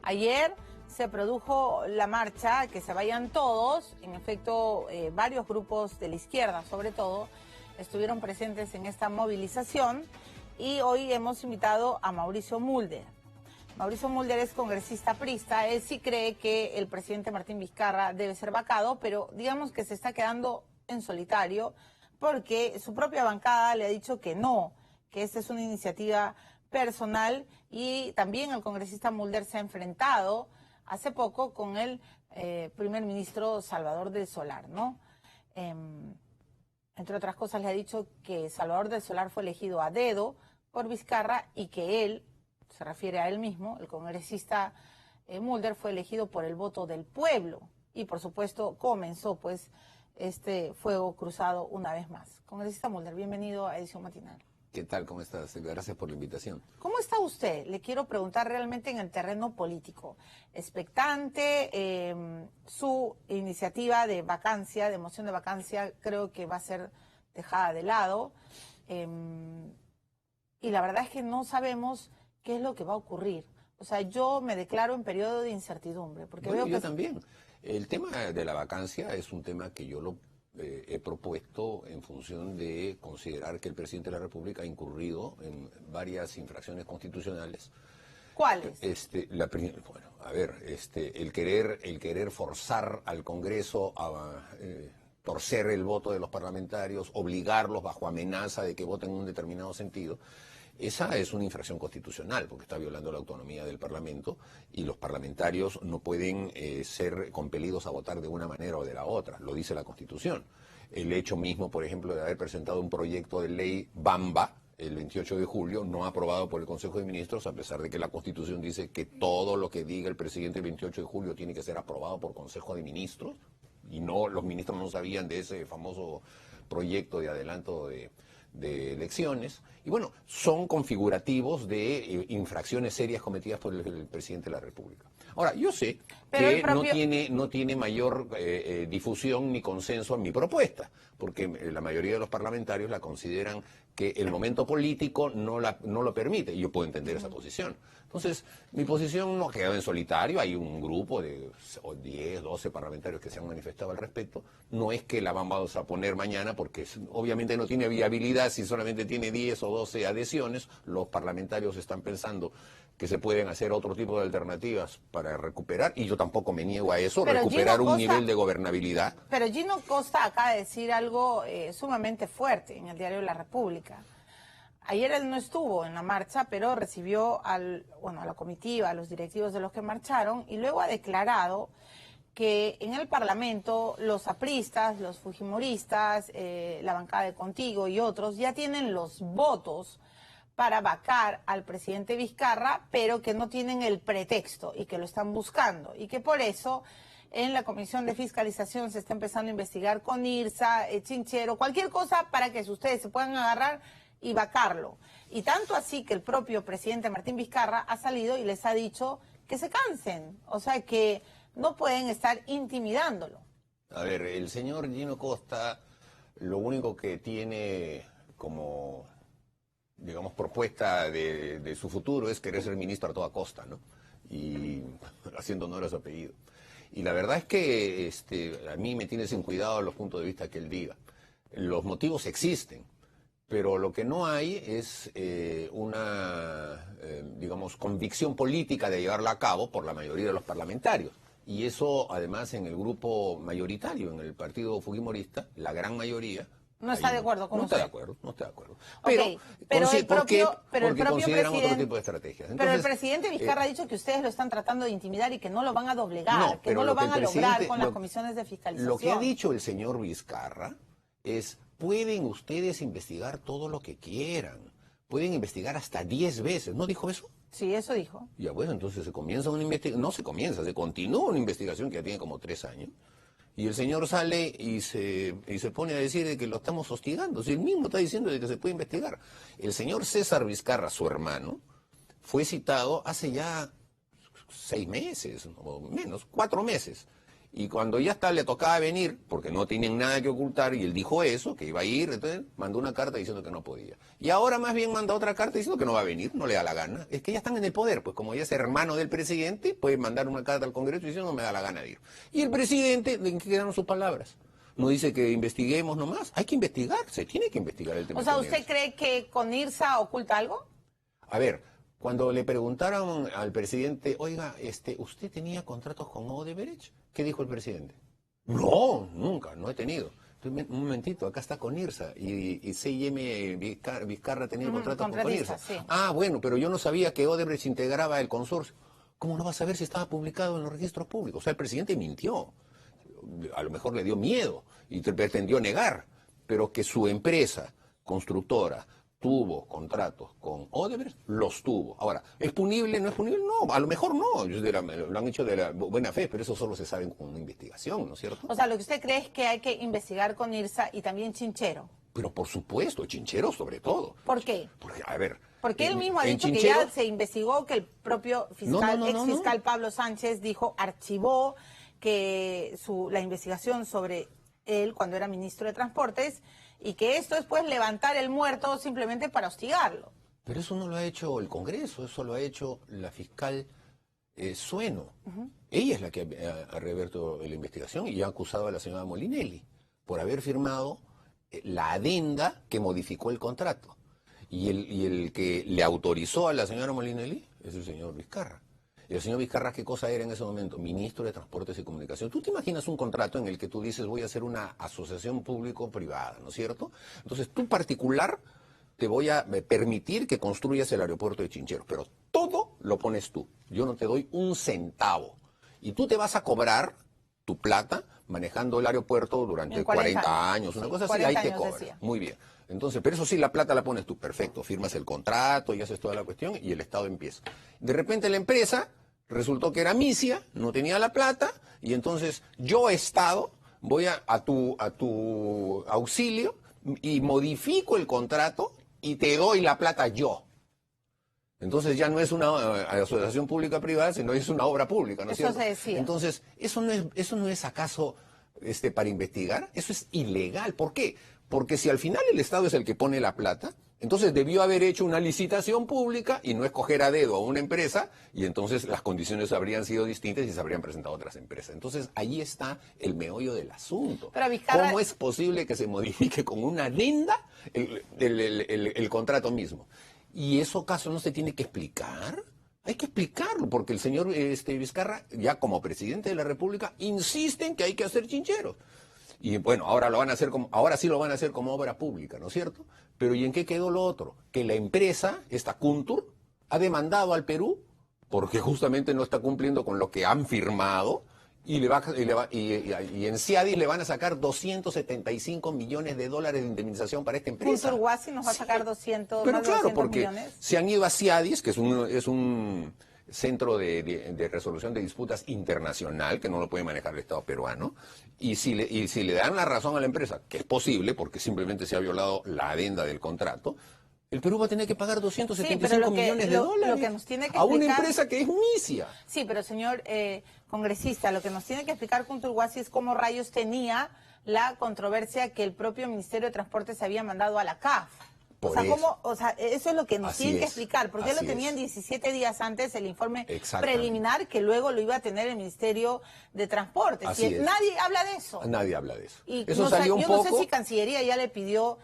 Ayer se produjo la marcha, que se vayan todos, en efecto, varios grupos de la izquierda, sobre todo, estuvieron presentes en esta movilización y hoy hemos invitado a Mauricio Mulder. Mauricio Mulder es congresista priista, él sí cree que el presidente Martín Vizcarra debe ser vacado, pero digamos que se está quedando en solitario porque su propia bancada le ha dicho que no, que esta es una iniciativa personal, y también el congresista Mulder se ha enfrentado hace poco con el primer ministro Salvador del Solar, ¿no? Entre otras cosas le ha dicho que Salvador del Solar fue elegido a dedo por Vizcarra y que él, se refiere a él mismo, el congresista Mulder, fue elegido por el voto del pueblo. Y por supuesto comenzó pues este fuego cruzado una vez más. Congresista Mulder, bienvenido a Edición Matinal. ¿Qué tal? ¿Cómo estás? Gracias por la invitación. ¿Cómo está usted? Le quiero preguntar realmente en el terreno político. Expectante, su iniciativa de vacancia, de moción de vacancia, creo que va a ser dejada de lado. Y la verdad es que no sabemos qué es lo que va a ocurrir. O sea, yo me declaro en periodo de incertidumbre. Porque Bueno, veo yo que... también. El tema de la vacancia es un tema que yo lo he propuesto en función de considerar que el presidente de la República ha incurrido en varias infracciones constitucionales. ¿Cuáles? Bueno, a ver, el querer forzar al Congreso a torcer el voto de los parlamentarios, obligarlos bajo amenaza de que voten en un determinado sentido. Esa es una infracción constitucional, porque está violando la autonomía del Parlamento y los parlamentarios no pueden ser compelidos a votar de una manera o de la otra, lo dice la Constitución. El hecho mismo, por ejemplo, de haber presentado un proyecto de ley Bamba el 28 de julio, no aprobado por el Consejo de Ministros, a pesar de que la Constitución dice que todo lo que diga el presidente el 28 de julio tiene que ser aprobado por Consejo de Ministros, y no, los ministros no sabían de ese famoso proyecto de adelanto de elecciones, y bueno, son configurativos de infracciones serias cometidas por el presidente de la República. Ahora, yo sé que no tiene mayor difusión ni consenso en mi propuesta, porque la mayoría de los parlamentarios la consideran que el momento político no lo permite, y yo puedo entender esa posición. Entonces, mi posición no ha quedado en solitario, hay un grupo de 10, 12 parlamentarios que se han manifestado al respecto. No es que la vamos a poner mañana, porque obviamente no tiene viabilidad si solamente tiene 10 o 12 adhesiones. Los parlamentarios están pensando que se pueden hacer otro tipo de alternativas para recuperar, y yo tampoco me niego a eso, pero recuperar un nivel de gobernabilidad. Pero Gino Costa acaba de decir algo sumamente fuerte en el diario La República. Ayer él no estuvo en la marcha, pero recibió a la comitiva, a los directivos de los que marcharon, y luego ha declarado que en el Parlamento los apristas, los fujimoristas, la bancada de Contigo y otros ya tienen los votos para vacar al presidente Vizcarra, pero que no tienen el pretexto y que lo están buscando, y que por eso en la Comisión de Fiscalización se está empezando a investigar con IRSA, Chinchero, cualquier cosa para que ustedes se puedan agarrar y vacarlo. Y tanto así que el propio presidente Martín Vizcarra ha salido y les ha dicho que se cansen, o sea que no pueden estar intimidándolo. A ver, el señor Gino Costa lo único que tiene como, digamos, propuesta de su futuro es querer ser ministro a toda costa, ¿no? Y haciendo honor a su apellido. Y la verdad es que a mí me tiene sin cuidado los puntos de vista que él diga. Los motivos existen, pero lo que no hay es digamos, convicción política de llevarla a cabo por la mayoría de los parlamentarios. Y eso, además, en el grupo mayoritario, en el partido fujimorista, la gran mayoría... No está de acuerdo con usted. No está de acuerdo. Pero el propio consideran presidente, otro tipo de estrategias. Entonces, pero el presidente Vizcarra ha dicho que ustedes lo están tratando de intimidar y que no lo van a doblegar, que no lo van a lograr con las comisiones de fiscalización. Lo que ha dicho el señor Vizcarra es: pueden ustedes investigar todo lo que quieran, pueden investigar hasta 10 veces. ¿No dijo eso? Sí, eso dijo. Ya, bueno, entonces se comienza una investigación, no se comienza, se continúa una investigación que ya tiene como 3 años. Y el señor sale y se pone a decir de que lo estamos hostigando. Si él mismo está diciendo de que se puede investigar. El señor César Vizcarra, su hermano, fue citado hace ya 6 meses, o menos, 4 meses. Y cuando ya está, le tocaba venir, porque no tienen nada que ocultar, y él dijo eso, que iba a ir, entonces mandó una carta diciendo que no podía. Y ahora más bien manda otra carta diciendo que no va a venir, no le da la gana. Es que ya están en el poder, pues como ya es hermano del presidente, puede mandar una carta al Congreso diciendo no me da la gana de ir. Y el presidente, ¿en qué quedaron sus palabras? No dice que investiguemos nomás, hay que investigar, se tiene que investigar el tema. O sea, ¿usted cree que Conirsa oculta algo? A ver, cuando le preguntaron al presidente, oiga, ¿usted tenía contratos con Odebrecht? ¿Qué dijo el presidente? No, nunca, no he tenido. Entonces, un momentito, acá está Conirsa y C&M Vizcarra tenía contratos con Conirsa. Sí. Ah, bueno, pero yo no sabía que Odebrecht integraba el consorcio. ¿Cómo no vas a saber si estaba publicado en los registros públicos? O sea, el presidente mintió. A lo mejor le dio miedo y pretendió negar, pero que su empresa constructora tuvo contratos con Odebrecht, los tuvo. Ahora, ¿es punible? ¿No es punible? No, a lo mejor no. Lo han hecho de la buena fe, pero eso solo se sabe con una investigación, ¿no es cierto? O sea, lo que usted cree es que hay que investigar con Conirsa y también Chinchero. Pero por supuesto, Chinchero sobre todo. ¿Por qué? Porque, a ver... Porque él mismo ha dicho Chinchero, que ya se investigó, que el propio fiscal, exfiscal Pablo Sánchez dijo, archivó que la investigación sobre él cuando era ministro de Transportes y que esto es pues levantar el muerto simplemente para hostigarlo. Pero eso no lo ha hecho el Congreso, eso lo ha hecho la fiscal Sueno. Ella es la que ha reabierto la investigación y ha acusado a la señora Molinelli por haber firmado la adenda que modificó el contrato. Y el que le autorizó a la señora Molinelli es el señor Vizcarra. Y el señor Vizcarra, ¿qué cosa era en ese momento? Ministro de Transportes y Comunicación. ¿Tú te imaginas un contrato en el que tú dices voy a hacer una asociación público-privada, ¿no es cierto? Entonces, tú particular te voy a permitir que construyas el aeropuerto de Chincheros, pero todo lo pones tú. Yo no te doy un centavo. Y tú te vas a cobrar tu plata manejando el aeropuerto durante 40 años, una cosa así, ahí te cobras. Muy bien. Entonces, pero eso sí, la plata la pones tú, perfecto, firmas el contrato y haces toda la cuestión y el Estado empieza. De repente la empresa resultó que era misia, no tenía la plata y entonces yo, Estado, voy a tu auxilio y modifico el contrato y te doy la plata yo. Entonces ya no es una asociación pública-privada, sino es una obra pública, ¿no es cierto? Eso se decía. Entonces, ¿eso no es acaso para investigar? Eso es ilegal. ¿Por qué? Porque si al final el Estado es el que pone la plata, entonces debió haber hecho una licitación pública y no escoger a dedo a una empresa, y entonces las condiciones habrían sido distintas y se habrían presentado otras empresas. Entonces ahí está el meollo del asunto. Pero Vizcarra... ¿Cómo es posible que se modifique con una adenda el contrato mismo? ¿Y eso acaso no se tiene que explicar? Hay que explicarlo, porque el señor Vizcarra, ya como presidente de la República, insiste en que hay que hacer Chincheros. Y bueno, ahora sí lo van a hacer como obra pública, ¿no es cierto? Pero ¿y en qué quedó lo otro? Que la empresa, esta Kuntur, ha demandado al Perú porque justamente no está cumpliendo con lo que han firmado y en Ciadis le van a sacar 275 millones de dólares de indemnización para esta empresa. Kuntur Huasi nos va a sacar 200, pero más de claro, 200 porque millones. se han ido a Ciadis, que es un centro de resolución de disputas internacional, que no lo puede manejar el Estado peruano, y si le dan la razón a la empresa, que es posible, porque simplemente se ha violado la adenda del contrato, el Perú va a tener que pagar 275 millones de dólares lo que nos tiene que a una explicar, empresa que es misia. Sí, pero señor congresista, lo que nos tiene que explicar Kuntur Huasi es cómo rayos tenía la controversia que el propio Ministerio de Transportes había mandado a la CAF. Eso es lo que nos tienen que explicar, porque él lo tenían 17 días antes el informe preliminar que luego lo iba a tener el Ministerio de Transportes. Y nadie habla de eso. Nadie habla de eso. Y eso salió un poco... no sé si Cancillería ya le pidió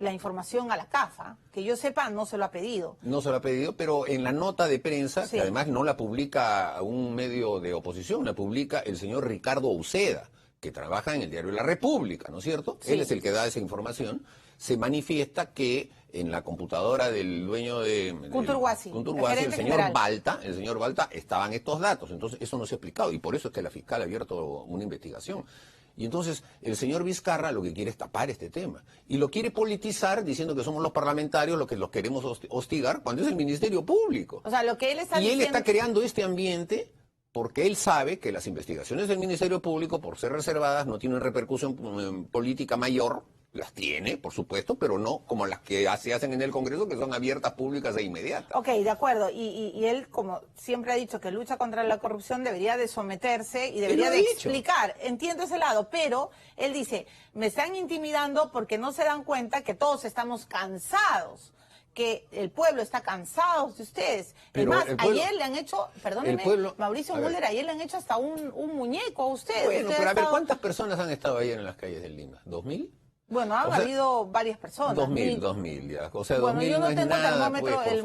la información a la CAF, que yo sepa no se lo ha pedido. No se lo ha pedido, pero en la nota de prensa, que además no la publica un medio de oposición, la publica el señor Ricardo Uceda, que trabaja en el diario La República, ¿no es cierto? Sí. Él es el que da esa información. Se manifiesta que en la computadora del dueño de Kuntur Huasi, el señor Balta, estaban estos datos. Entonces, eso no se ha explicado y por eso es que la fiscal ha abierto una investigación. Y entonces, el señor Vizcarra lo que quiere es tapar este tema. Y lo quiere politizar diciendo que somos los parlamentarios los que los queremos hostigar cuando es el Ministerio Público. O sea, lo que él está diciendo... él está creando este ambiente porque él sabe que las investigaciones del Ministerio Público, por ser reservadas, no tienen repercusión política mayor Las tiene, por supuesto, pero no como las que se hacen en el Congreso, que son abiertas, públicas e inmediatas. Ok, de acuerdo. Y él, como siempre ha dicho que lucha contra la corrupción, debería de someterse y debería de explicar. Entiendo ese lado, pero él dice, me están intimidando porque no se dan cuenta que todos estamos cansados, que el pueblo está cansado de ustedes. Pero es más, ayer le han hecho, perdóneme, Mauricio Müller, Müller, ayer le han hecho hasta un muñeco a ustedes. Bueno, pero a ver, ¿cuántas personas han estado ayer en las calles de Lima? ¿2000? Bueno, han habido varias personas. 2000 ya. O sea, bueno, 2000 yo no tengo nada, termómetro, pues, el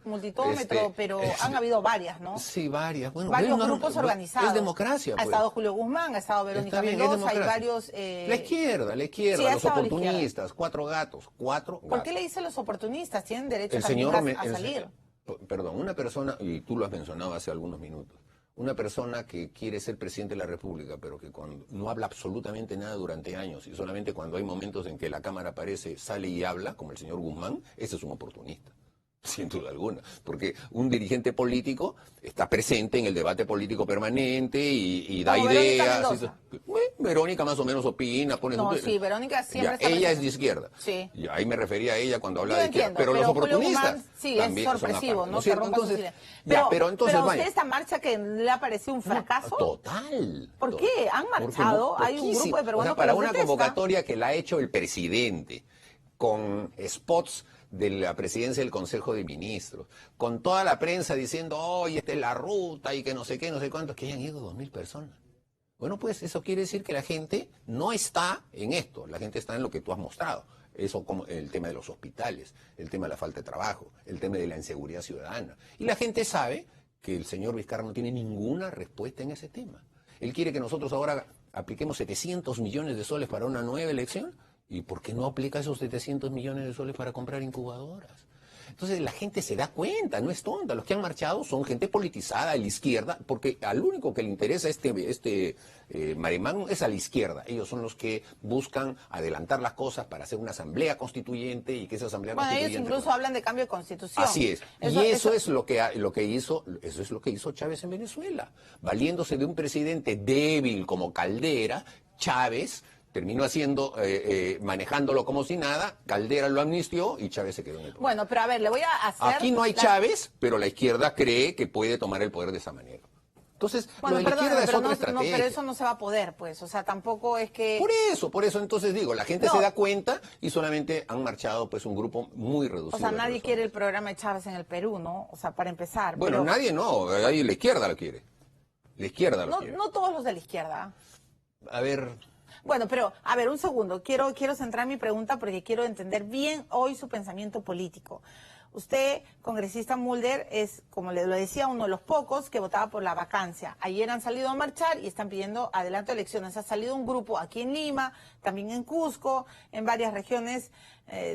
multitómetro, pero han habido varias, ¿no? Sí, varias. Bueno, varios grupos organizados. Es democracia, pues. Ha estado Julio Guzmán, ha estado Verónica Mendoza, hay varios... La izquierda, sí, los oportunistas, cuatro gatos. ¿Por qué le dicen los oportunistas? Tienen derecho a salir. Perdón, una persona, y tú lo has mencionado hace algunos minutos, una persona que quiere ser presidente de la República, pero que no habla absolutamente nada durante años y solamente cuando hay momentos en que la Cámara aparece, sale y habla, como el señor Guzmán, ese es un oportunista. Sin duda alguna, porque un dirigente político está presente en el debate político permanente y da ideas. Verónica más o menos opina, pone sí, Verónica siempre está ella es de izquierda. Sí. Y ahí me refería a ella cuando habla de izquierda. Pero los oportunistas Guzmán, sí, es sorpresivo, ¿no? Se rompa entonces, pero a usted esta marcha que le ha parecido un fracaso. Total. ¿Por qué? Han marchado, hay un grupo de peruanos para una convocatoria que la ha hecho el presidente con spots de la presidencia del Consejo de Ministros, con toda la prensa diciendo, oye, esta es la ruta y que no sé qué, no sé cuántos, que hayan ido 2000 personas. Bueno, pues eso quiere decir que la gente no está en esto, la gente está en lo que tú has mostrado. Eso como el tema de los hospitales, el tema de la falta de trabajo, el tema de la inseguridad ciudadana. Y la gente sabe que el señor Vizcarra no tiene ninguna respuesta en ese tema. Él quiere que nosotros ahora apliquemos 700 millones de soles para una nueva elección. ¿Y por qué no aplica esos 700 millones de soles para comprar incubadoras? Entonces la gente se da cuenta, no es tonta. Los que han marchado son gente politizada, a la izquierda, porque al único que le interesa Marimán es a la izquierda. Ellos son los que buscan adelantar las cosas para hacer una asamblea constituyente y que esa asamblea constituyente... ellos incluso hablan de cambio de constitución. Así es. Eso es lo que hizo Chávez en Venezuela. Valiéndose de un presidente débil como Caldera, Chávez terminó manejándolo como si nada, Caldera lo amnistió y Chávez se quedó en el poder. Bueno, pero a ver, le voy a hacer... Aquí no hay Chávez, pero la izquierda cree que puede tomar el poder de esa manera. Entonces, lo de la izquierda es otra estrategia. Pero eso no se va a poder, pues, o sea, tampoco es que... Por eso entonces digo, la gente se da cuenta y solamente han marchado pues un grupo muy reducido. O sea, nadie quiere el programa de Chávez en el Perú, ¿no? O sea, para empezar. Bueno, nadie no, ahí la izquierda lo quiere. La izquierda lo quiere. No todos los de la izquierda. A ver... Bueno, pero, a ver, un segundo. Quiero centrar mi pregunta porque quiero entender bien hoy su pensamiento político. Usted, congresista Mulder, es, como lo decía, uno de los pocos que votaba por la vacancia. Ayer han salido a marchar y están pidiendo adelanto de elecciones. Ha salido un grupo aquí en Lima, también en Cusco, en varias regiones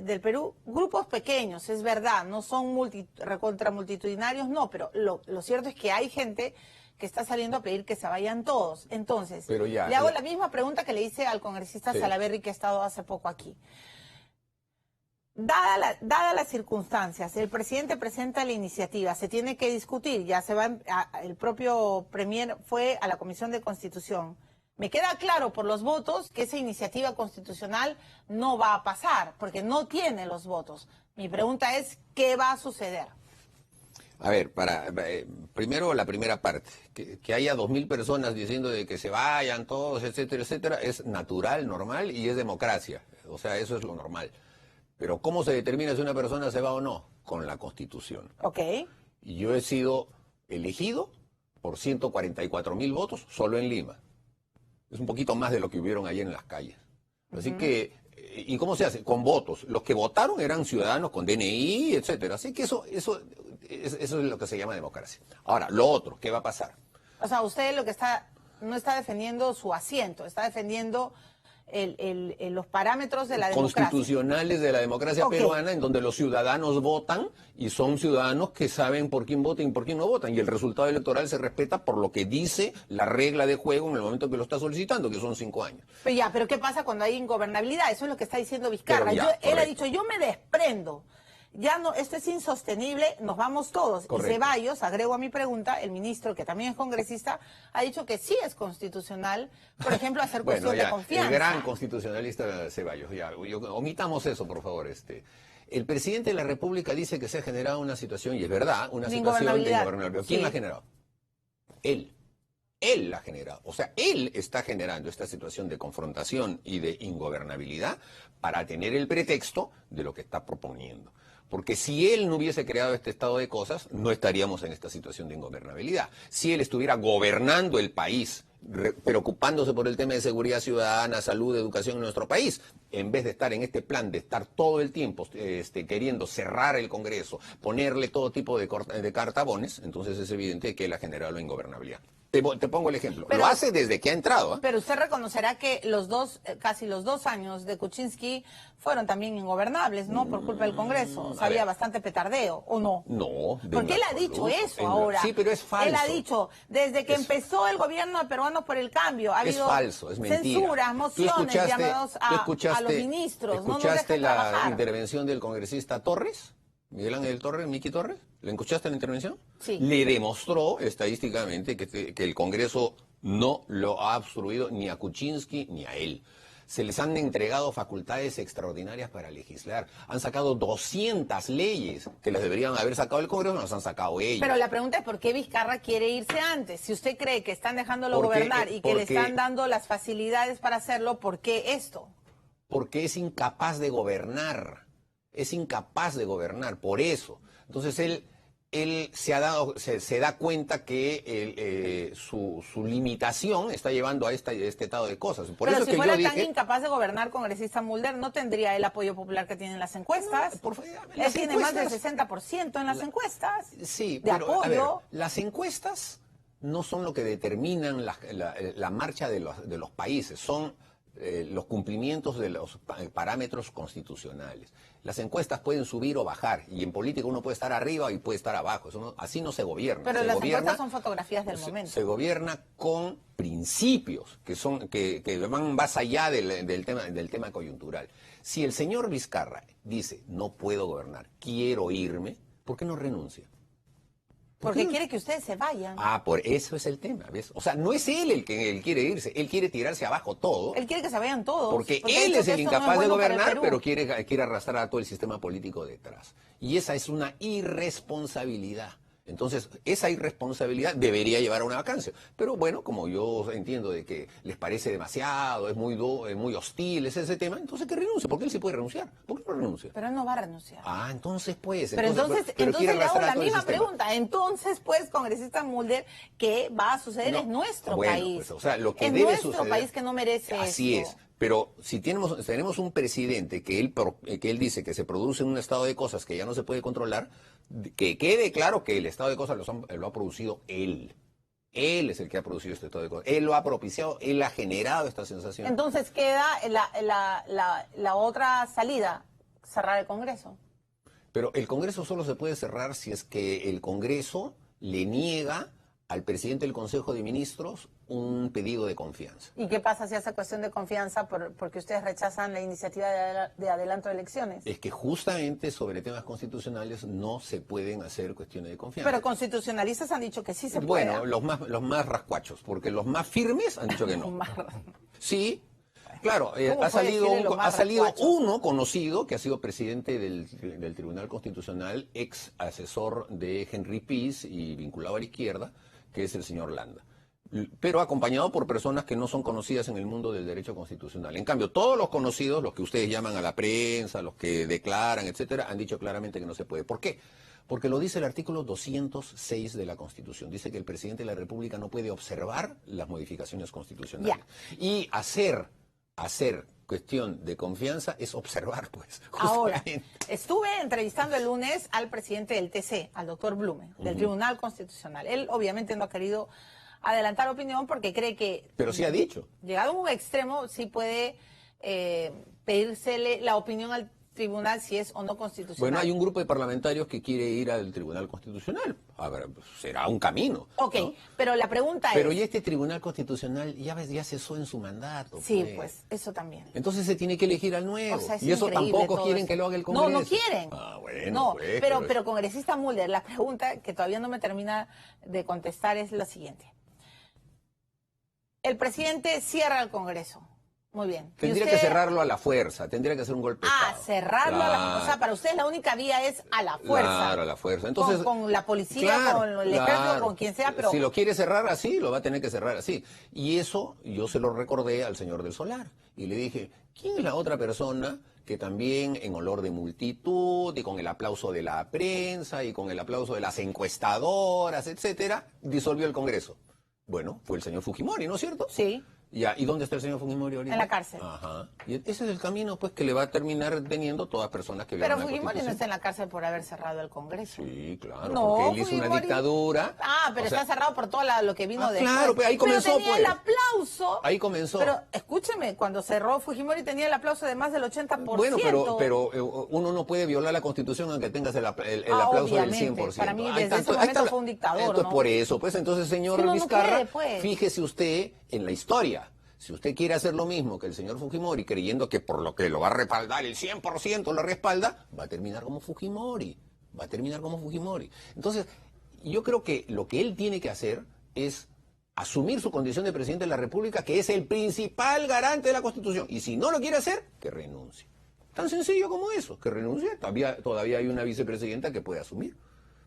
del Perú. Grupos pequeños, es verdad, no son multitudinarios, no, pero lo cierto es que hay gente que está saliendo a pedir que se vayan todos. Entonces, le hago la misma pregunta que le hice al congresista Salaverry, que ha estado hace poco aquí. Dadas las circunstancias, el presidente presenta la iniciativa, se tiene que discutir, ya se va, el propio premier fue a la Comisión de Constitución. Me queda claro por los votos que esa iniciativa constitucional no va a pasar, porque no tiene los votos. Mi pregunta es, ¿qué va a suceder? A ver, primero la primera parte, que haya 2000 personas diciendo de que se vayan todos, etcétera, es natural, normal y es democracia. O sea, eso es lo normal. Pero ¿cómo se determina si una persona se va o no? Con la Constitución. Ok. Y yo he sido elegido por 144.000 votos solo en Lima. Es un poquito más de lo que hubieron ayer en las calles. Así que, ¿y cómo se hace? Con votos. Los que votaron eran ciudadanos con DNI, etcétera. Así que eso es lo que se llama democracia. Ahora, lo otro, ¿qué va a pasar? O sea, usted no está defendiendo su asiento, está defendiendo los parámetros de la democracia. Constitucionales de la democracia peruana, en donde los ciudadanos votan y son ciudadanos que saben por quién votan y por quién no votan. Y el resultado electoral se respeta por lo que dice la regla de juego en el momento que lo está solicitando, que son 5 años. Pero ¿qué pasa cuando hay ingobernabilidad? Eso es lo que está diciendo Vizcarra. Él ha dicho, yo me desprendo. ya no, esto es insostenible, nos vamos todos. Correcto. Y Ceballos, agrego a mi pregunta, el ministro, que también es congresista, ha dicho que sí es constitucional, por ejemplo, hacer Bueno, cuestión de confianza. el gran constitucionalista Ceballos, omitamos eso, por favor. El presidente de la República dice que se ha generado una situación, y es verdad, una situación de ingobernabilidad. ¿Quién la ha generado? Él. Él la ha generado. O sea, él está generando esta situación de confrontación y de ingobernabilidad para tener el pretexto de lo que está proponiendo. Porque si él no hubiese creado este estado de cosas, no estaríamos en esta situación de ingobernabilidad. Si él estuviera gobernando el país, preocupándose por el tema de seguridad ciudadana, salud, educación en nuestro país, en vez de estar en este plan de estar todo el tiempo queriendo cerrar el Congreso, ponerle todo tipo de cartabones, entonces es evidente que él ha generado la ingobernabilidad. Te pongo el ejemplo. Pero, lo hace desde que ha entrado. Pero usted reconocerá que casi los 2 años de Kuczynski fueron también ingobernables, ¿no? Por culpa del Congreso. O sea, había bastante petardeo, ¿o no? No. Porque él ha dicho eso ahora. Sí, pero es falso. Él ha dicho, desde que empezó el gobierno de Peruanos por el Cambio, ha habido falso, es mentira. censuras, mociones, llamados a los ministros. ¿Escuchaste la intervención del congresista Torres? Miguel Ángel Torres, Miki Torres, ¿le escuchaste la intervención? Sí. Le demostró estadísticamente que el Congreso no lo ha obstruido ni a Kuczynski ni a él. Se les han entregado facultades extraordinarias para legislar. Han sacado 200 leyes que las deberían haber sacado el Congreso, no las han sacado ellos. Pero la pregunta es por qué Vizcarra quiere irse antes. Si usted cree que están dejándolo gobernar y que le están dando las facilidades para hacerlo, ¿por qué esto? Porque es incapaz de gobernar. Es incapaz de gobernar, por eso. Entonces él se da cuenta que su limitación está llevando a este estado de cosas. Por Pero eso si que fuera yo tan dije, congresista Mulder, congresista Mulder, no tendría el apoyo popular que tienen las encuestas. No, por favor, Él tiene más del 60% en las encuestas. Sí, de pero apoyo. a ver, las encuestas no son lo que determinan la marcha de los países, son los cumplimientos de los parámetros constitucionales. Las encuestas pueden subir o bajar, y en política uno puede estar arriba y puede estar abajo. Así no se gobierna. Pero las encuestas son fotografías del momento. Se gobierna con principios que van más allá del tema coyuntural. Si el señor Vizcarra dice, no puedo gobernar, quiero irme, ¿por qué no renuncia? Porque quiere que ustedes se vayan. Por eso es el tema, ¿ves? O sea, no es él el que él quiere irse, él quiere tirarse abajo todo. Él quiere que se vayan todos. Porque él es el incapaz de gobernar, pero quiere arrastrar a todo el sistema político detrás. Y esa es una irresponsabilidad. Entonces, esa irresponsabilidad debería llevar a una vacancia. Pero bueno, como yo entiendo de que les parece demasiado, es muy hostil ese tema, entonces que renuncie, porque él sí puede renunciar. ¿Por qué no renuncia? Pero él no va a renunciar. Entonces pues. Pero entonces le hago la misma pregunta. Entonces, pues, congresista Mulder, ¿qué va a suceder en nuestro país? Pues, o sea, lo que en debe nuestro suceder, país que no merece así esto. es. Pero si tenemos un presidente que él dice que se produce un estado de cosas que ya no se puede controlar, que quede claro que el estado de cosas lo ha producido él. Él es el que ha producido este estado de cosas. Él lo ha propiciado, él ha generado esta sensación. Entonces queda la otra salida, cerrar el Congreso. Pero el Congreso solo se puede cerrar si es que el Congreso le niega al presidente del Consejo de Ministros un pedido de confianza. ¿Y qué pasa si hace cuestión de confianza porque ustedes rechazan la iniciativa de adelanto de elecciones? Es que justamente sobre temas constitucionales no se pueden hacer cuestiones de confianza. Pero constitucionalistas han dicho que sí se puede. Bueno, los más rascuachos, porque los más firmes han dicho que no. Sí, claro, ha salido uno conocido que ha sido presidente del Tribunal Constitucional, ex asesor de Henry Pease y vinculado a la izquierda, que es el señor Landa. Pero acompañado por personas que no son conocidas en el mundo del derecho constitucional. En cambio, todos los conocidos, los que ustedes llaman a la prensa, los que declaran, etcétera, han dicho claramente que no se puede. ¿Por qué? Porque lo dice el artículo 206 de la Constitución. Dice que el presidente de la República no puede observar las modificaciones constitucionales. Y hacer cuestión de confianza es observar, pues. Ahora, estuve entrevistando el lunes al presidente del TC, al doctor Blume, del Tribunal Constitucional. Él obviamente no ha querido adelantar opinión porque cree que... Pero sí ha dicho. Llegado a un extremo, sí puede pedírsele la opinión al tribunal si es o no constitucional. Bueno, hay un grupo de parlamentarios que quiere ir al Tribunal Constitucional. A ver, será un camino. Ok, ¿no? pero la pregunta Pero es... ya este Tribunal Constitucional ya cesó en su mandato. Sí, pues, eso también. Entonces se tiene que elegir al nuevo. O sea, es y eso increíble tampoco todo quieren eso. que lo haga el Congreso. No, no quieren. Ah, bueno, no, pues, pero congresista Mulder, la pregunta que todavía no me termina de contestar es la siguiente. El presidente cierra el Congreso. Muy bien. Tendría que cerrarlo a la fuerza, tendría que hacer un golpe de Estado. Cerrarlo a la fuerza. O sea, para ustedes la única vía es a la fuerza. Claro, a la fuerza. Entonces, con la policía, con el ejército, con quien sea, pero... Si lo quiere cerrar así, lo va a tener que cerrar así. Y eso yo se lo recordé al señor del Solar. Y le dije, ¿quién es la otra persona que también en olor de multitud y con el aplauso de la prensa y con el aplauso de las encuestadoras, etcétera, disolvió el Congreso? Bueno, fue el señor Fujimori, ¿no es cierto? Sí. Ya, ¿y dónde está el señor Fujimori ahorita? En la cárcel. Ajá. Y ese es el camino, pues, que le va a terminar teniendo todas personas que Pero violan la Fujimori no Constitución. está en la cárcel por haber cerrado el Congreso. Sí, claro, No, porque él hizo una Fujimori- dictadura. Pero o sea, está cerrado por todo lo que vino después. claro, pues ahí comenzó, pero tenía pues. el aplauso. Ahí comenzó. Pero escúcheme, cuando cerró Fujimori tenía el aplauso de más del 80%. Bueno, pero uno no puede violar la Constitución aunque tengas el aplauso del obviamente. 100%. Para mí, Ahí desde ese ahí momento está fue un dictador, Entonces, ¿no? por eso, pues, entonces, señor Es que uno no Vizcarra, puede, pues. fíjese usted en la historia. Si usted quiere hacer lo mismo que el señor Fujimori, creyendo que por lo que lo va a respaldar el 100% lo respalda, va a terminar como Fujimori. Va a terminar como Fujimori. Entonces, yo creo que lo que él tiene que hacer es asumir su condición de presidente de la República, que es el principal garante de la Constitución. Y si no lo quiere hacer, que renuncie. Tan sencillo como eso, que renuncie. Todavía hay una vicepresidenta que puede asumir.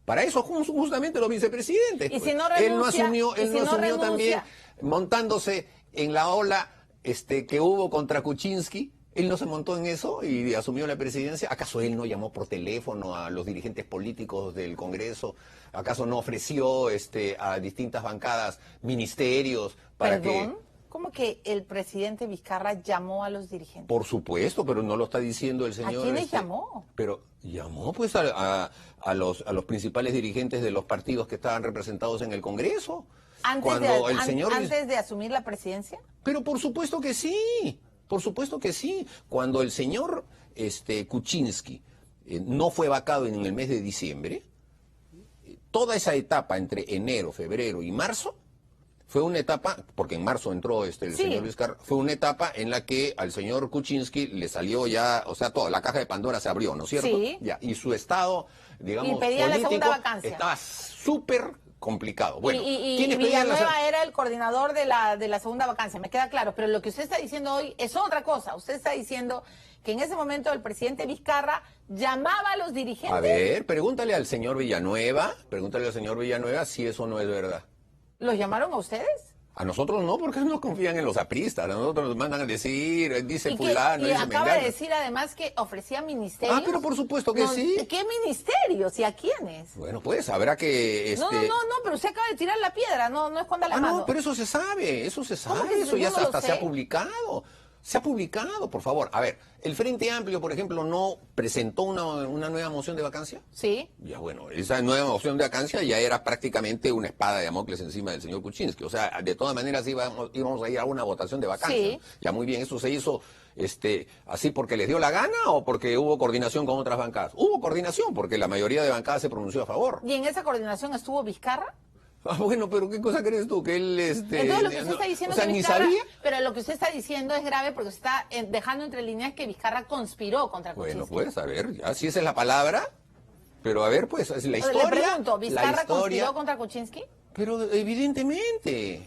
Para eso justamente los vicepresidentes. Y pues. si no Él no renuncia, asumió, y él si no no asumió renuncia. también montándose en la ola que hubo contra Kuczynski. Él no se montó en eso y asumió la presidencia. ¿Acaso él no llamó por teléfono a los dirigentes políticos del Congreso? ¿Acaso no ofreció a distintas bancadas ministerios para ¿Perdón? ¿Cómo que el presidente Vizcarra llamó a los dirigentes? Por supuesto, pero no lo está diciendo el señor. ¿A quiénes llamó? Pero llamó pues a los principales dirigentes de los partidos que estaban representados en el Congreso. ¿Antes de asumir la presidencia? Pero por supuesto que sí, por supuesto que sí. Cuando el señor Kuczynski no fue vacado en el mes de diciembre, toda esa etapa entre enero, febrero y marzo fue una etapa, porque en marzo entró el señor Vizcarra, fue una etapa en la que al señor Kuczynski le salió ya, o sea, toda la caja de Pandora se abrió, ¿no es cierto? Sí. Ya, y su estado, digamos, Y pedía la político segunda vacancia. estaba súper complicado. Bueno, y ¿quiénes pedían la Villanueva era el coordinador de la segunda vacancia, me queda claro. Pero lo que usted está diciendo hoy es otra cosa. Usted está diciendo que en ese momento el presidente Vizcarra llamaba a los dirigentes. A ver, pregúntale al señor Villanueva si eso no es verdad. ¿Los llamaron a ustedes? A nosotros no, porque no confían en los apristas. A nosotros nos mandan a decir, dice fulano, Y dice acaba mengano. de decir además que ofrecía ministerios. Ah, pero por supuesto que sí. ¿Qué ministerios y a quiénes? Bueno, pues habrá que... No, pero usted acaba de tirar la piedra, no esconda la Ah, mano. no, pero eso se sabe, ¿Cómo que eso yo ya no lo hasta sé? se ha publicado. Se ha publicado, por favor. A ver, ¿el Frente Amplio, por ejemplo, no presentó una nueva moción de vacancia? Sí. Ya bueno, esa nueva moción de vacancia ya era prácticamente una espada de Damocles encima del señor Kuczynski. O sea, de todas maneras íbamos a ir a una votación de vacancia. Sí. Ya muy bien, ¿eso se hizo así porque les dio la gana o porque hubo coordinación con otras bancadas? Hubo coordinación porque la mayoría de bancadas se pronunció a favor. ¿Y en esa coordinación estuvo Vizcarra? Ah, bueno, pero ¿qué cosa crees tú? Que él, Entonces lo que usted está diciendo o sea, que ni Vizcarra, sabía. pero lo que usted está diciendo es grave porque usted está dejando entre líneas que Vizcarra conspiró contra Kuczynski. Bueno, pues, a ver, ya, si esa es la palabra, pero a ver, pues, es la historia. Le pregunto, ¿Vizcarra la historia, conspiró contra Kuczynski? Pero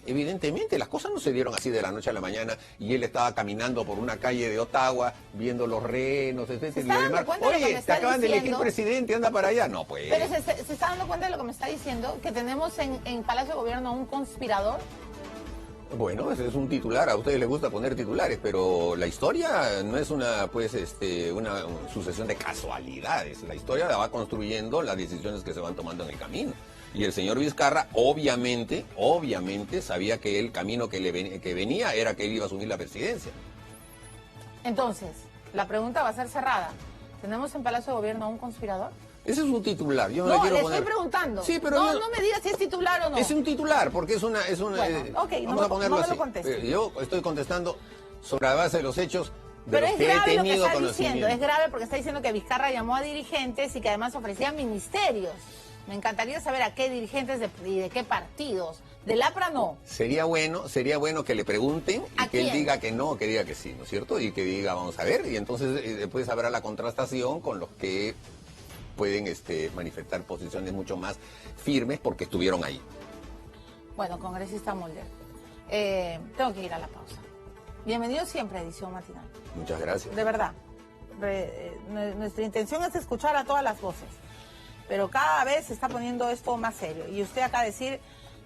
evidentemente, las cosas no se dieron así de la noche a la mañana y él estaba caminando por una calle de Ottawa viendo los renos, etcétera. ¿Se está dando cuenta de lo que me Oye, te está acaban de elegir diciendo? presidente, anda para allá. No, pues. Pero se está dando cuenta de lo que me está diciendo, que tenemos en Palacio de Gobierno a un conspirador. Bueno, ese es un titular, a ustedes les gusta poner titulares, pero la historia no es una sucesión de casualidades. La historia la va construyendo las decisiones que se van tomando en el camino. Y el señor Vizcarra, obviamente, sabía que el camino que venía era que él iba a asumir la presidencia. Entonces, la pregunta va a ser cerrada. ¿Tenemos en Palacio de Gobierno a un conspirador? Ese es un titular, yo no, No, le quiero le poner. estoy preguntando. Sí, pero no me digas si es titular o no. Es un titular, porque es una Bueno, ok, vamos a ponerlo no me lo así. conteste. Yo estoy contestando sobre la base de los hechos de Pero los es que he grave lo que tenido está diciendo, conocimiento. es grave porque está diciendo que Vizcarra llamó a dirigentes y que además ofrecía ministerios. Me encantaría saber a qué dirigentes y de qué partidos. Del APRA no. Sería bueno que le pregunten y ¿A que él quién? diga que no, que diga que sí, ¿no es cierto? Y que diga, vamos a ver, y entonces después habrá la contrastación con los que pueden manifestar posiciones mucho más firmes porque estuvieron ahí. Bueno, congresista Mulder, tengo que ir a la pausa. Bienvenido siempre a Edición Matinal. Muchas gracias. De verdad. Nuestra intención es escuchar a todas las voces, pero cada vez se está poniendo esto más serio. Y usted acá decir,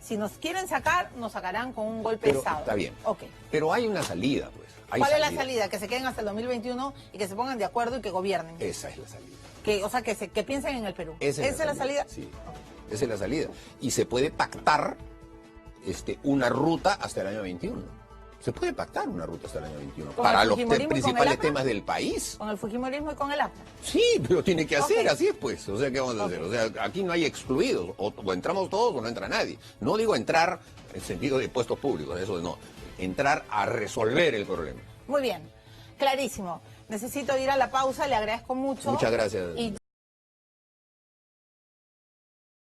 si nos quieren sacar, nos sacarán con un golpe de Pero Estado. está bien. Ok. Pero hay una salida, pues. Hay ¿Cuál es la salida? Que se queden hasta el 2021 y que se pongan de acuerdo y que gobiernen. Esa es la salida. O sea, que piensen en el Perú. Esa es la salida. Sí, esa es la salida. Y se puede pactar una ruta hasta el año 21. Se puede pactar una ruta hasta el año 21 para los principales temas del país. Con el fujimorismo y con el APRA. Sí, pero tiene que hacer, Ok. así es pues. O sea, ¿qué vamos a hacer? O sea, aquí no hay excluidos. O entramos todos o no entra nadie. No digo entrar en sentido de puestos públicos, eso no. Entrar a resolver el problema. Muy bien, clarísimo. Necesito ir a la pausa, le agradezco mucho. Muchas gracias. Y